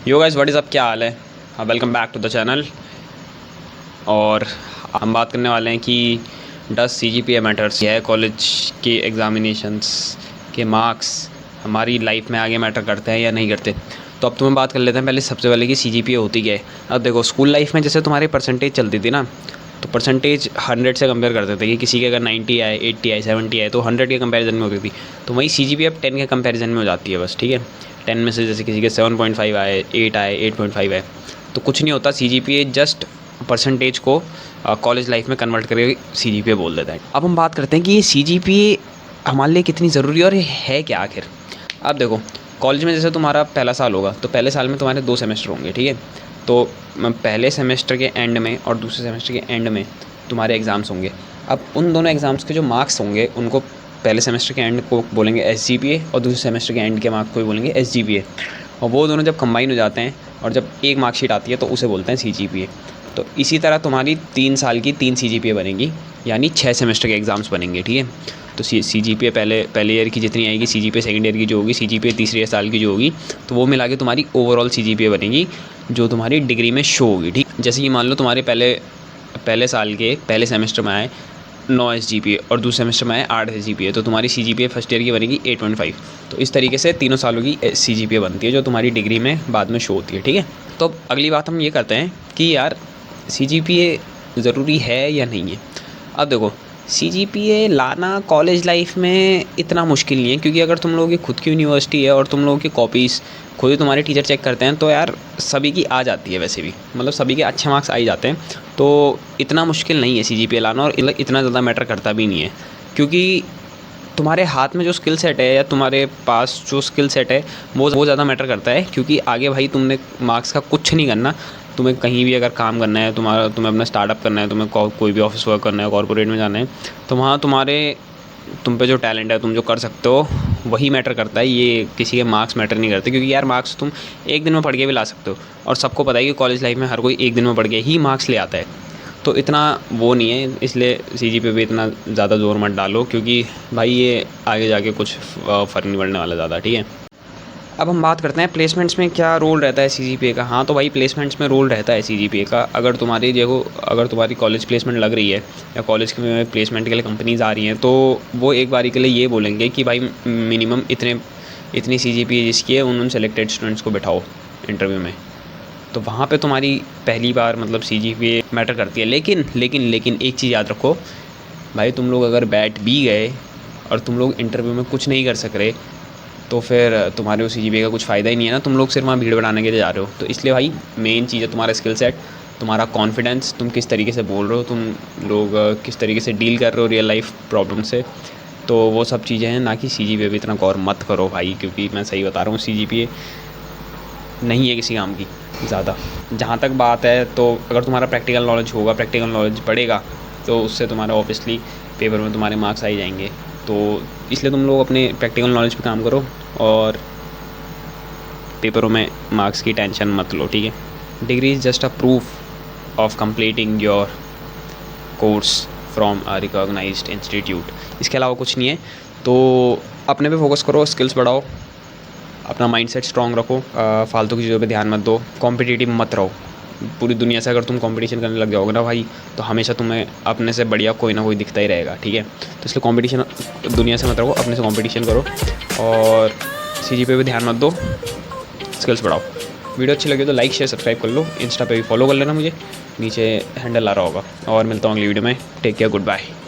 Yo guys what is up, क्या हाल है। हाँ, welcome back to the channel. और हम बात करने वाले हैं कि डस CGPA मैटर्स। यह है कॉलेज के एग्ज़ामिनेशंस के मार्क्स हमारी लाइफ में आगे मैटर करते हैं या नहीं करते। तो अब तुम्हें बात कर लेते हैं पहले सबसे पहले कि CGPA होती क्या है। अब देखो, स्कूल लाइफ में जैसे तुम्हारी परसेंटेज चलती थी ना, तो परसेंटेज 100 से कंपेयर करते थे कि किसी के अगर 90 आए, 80 आए, 70 आए तो 100 के कंपैरिजन में होती थी। तो वही CGPA अब 10 के कंपैरिजन में हो जाती है बस, ठीक है। 10 में से जैसे किसी के 7.5 आए, 8 आए, 8.5 आए, तो कुछ नहीं होता। CGPA जस्ट परसेंटेज को कॉलेज लाइफ में कन्वर्ट करके CGPA बोल देता है। अब हम बात करते हैं कि ये CGPA हमारे लिए कितनी ज़रूरी है और ये है क्या आखिर। अब देखो, कॉलेज में जैसे तुम्हारा पहला साल होगा तो पहले साल में तुम्हारे 2 सेमेस्टर होंगे, ठीक है। तो पहले सेमेस्टर के एंड में और दूसरे सेमेस्टर के एंड में तुम्हारे एग्ज़ाम्स होंगे। अब उन दोनों एग्ज़ाम्स के जो मार्क्स होंगे उनको पहले सेमेस्टर के एंड को बोलेंगे SGPA और दूसरे सेमेस्टर के एंड के मार्क्स को भी बोलेंगे SGPA। और वो दोनों जब कंबाइन हो जाते हैं और जब एक मार्कशीट आती है तो उसे बोलते हैं CGPA। तो इसी तरह तुम्हारी 3 साल की 3 CGPA बनेंगी, यानी 6 सेमेस्टर के एग्ज़ाम्स बनेंगे, ठीक है। तो CGPA पहले ईयर की जितनी आएगी, CGPA सेकंड ईयर की जो होगी, CGPA तीसरे साल की जो होगी, तो वो मिला के तुम्हारी ओवरऑल CGPA बनेगी जो तुम्हारी डिग्री में शो होगी, ठीक। जैसे कि मान लो तुम्हारे पहले साल के पहले सेमेस्टर में आए 9 SGPA और दूसरे सेमेस्टर में आए 8 SGPA, तो तुम्हारी CGPA फर्स्ट ईयर की बनेगी 8.5। तो इस तरीके से तीनों सालों की CGPA बनती है जो तुम्हारी डिग्री में बाद में शो होती है, ठीक है। तो अब अगली बात हम ये करते हैं कि यार CGPA ज़रूरी है या नहीं है। अब देखो, CGPA लाना कॉलेज लाइफ में इतना मुश्किल नहीं है, क्योंकि अगर तुम लोगों की खुद की यूनिवर्सिटी है और तुम लोगों की कॉपीज़ खुद ही तुम्हारे टीचर चेक करते हैं तो यार सभी की आ जाती है। वैसे भी मतलब सभी के अच्छे मार्क्स आ ही जाते हैं, तो इतना मुश्किल नहीं है CGPA लाना और इतना ज़्यादा मैटर करता भी नहीं है, क्योंकि तुम्हारे हाथ में जो स्किल सेट है या तुम्हारे पास जो स्किल सेट है वो ज़्यादा मैटर करता है। क्योंकि आगे भाई तुमने मार्क्स का कुछ नहीं करना, तुम्हें कहीं भी अगर काम करना है, तुम्हें अपना स्टार्टअप करना है, तुम्हें कोई भी ऑफिस वर्क करना है, कॉर्पोरेट में जाना है, तो वहाँ तुम पे जो टैलेंट है, तुम जो कर सकते हो वही मैटर करता है। ये किसी के मार्क्स मैटर नहीं करते, क्योंकि यार मार्क्स तुम एक दिन में पढ़ के भी ला सकते हो और सबको पता है कि कॉलेज लाइफ में हर कोई एक दिन में पढ़ के ही मार्क्स ले आता है। तो इतना वो नहीं है, इसलिए CGPA पे इतना ज़्यादा ज़ोर मत डालो, क्योंकि भाई ये आगे जाके कुछ फ़र्क नहीं पड़ने वाला ज़्यादा, ठीक है। अब हम बात करते हैं प्लेसमेंट्स में क्या रोल रहता है CGPA का। हाँ, तो भाई प्लेसमेंट्स में रोल रहता है CGPA का। अगर तुम्हारी कॉलेज प्लेसमेंट लग रही है या कॉलेज में प्लेसमेंट के लिए कंपनीज़ आ रही हैं, तो वो एक बारी के लिए ये बोलेंगे कि भाई मिनिमम इतनी CGPA जिसकी है उन सेलेक्टेड स्टूडेंट्स को बैठाओ इंटरव्यू में। तो वहाँ पे तुम्हारी पहली बार मतलब CGPA मैटर करती है। लेकिन एक चीज़ याद रखो भाई, तुम लोग अगर बैठ भी गए और तुम लोग इंटरव्यू में कुछ नहीं कर सक रहे, तो फिर तुम्हारे वो CGPA का कुछ फ़ायदा ही नहीं है ना। तुम लोग सिर्फ वहाँ भीड़ बनाने के लिए जा रहे हो। तो इसलिए भाई मेन चीज़ है तुम्हारा स्किल सेट, तुम्हारा कॉन्फिडेंस, तुम किस तरीके से बोल रहे हो, तुम लोग किस तरीके से डील कर रहे हो रियल लाइफ प्रॉब्लम से। तो वो सब चीज़ें हैं, ना कि CGPA पे इतना गौर मत करो भाई, क्योंकि मैं सही बता रहा हूँ CGPA नहीं है किसी काम की ज़्यादा। जहाँ तक बात है, तो अगर तुम्हारा प्रैक्टिकल नॉलेज होगा, प्रैक्टिकल नॉलेज बढ़ेगा, तो उससे तुम्हारा ऑब्वियसली पेपर में तुम्हारे मार्क्स आ ही जाएंगे। तो इसलिए तुम लोग अपने प्रैक्टिकल नॉलेज पे काम करो और पेपरों में मार्क्स की टेंशन मत लो, ठीक है। Degree is just a proof of completing your course from a recognised institute. इसके अलावा कुछ नहीं है। तो अपने पे फोकस करो, स्किल्स बढ़ाओ, अपना माइंडसेट स्ट्रॉन्ग रखो, फालतू की चीज़ों पे ध्यान मत दो, कॉम्पिटिटिव मत रहो। पूरी दुनिया से अगर तुम कंपटीशन करने लग जाओगे ना भाई, तो हमेशा तुम्हें अपने से बढ़िया कोई ना कोई दिखता ही रहेगा, ठीक है। तो इसलिए कंपटीशन दुनिया से मत रहो, अपने से कंपटीशन करो और CGPA पे ध्यान मत दो, स्किल्स बढ़ाओ। वीडियो अच्छी लगे तो लाइक शेयर सब्सक्राइब कर लो, इंस्टा पे भी फॉलो कर लेना मुझे, नीचे हैंडल आ रहा होगा। और मिलता हूँ अगली वीडियो में। Take care, good bye.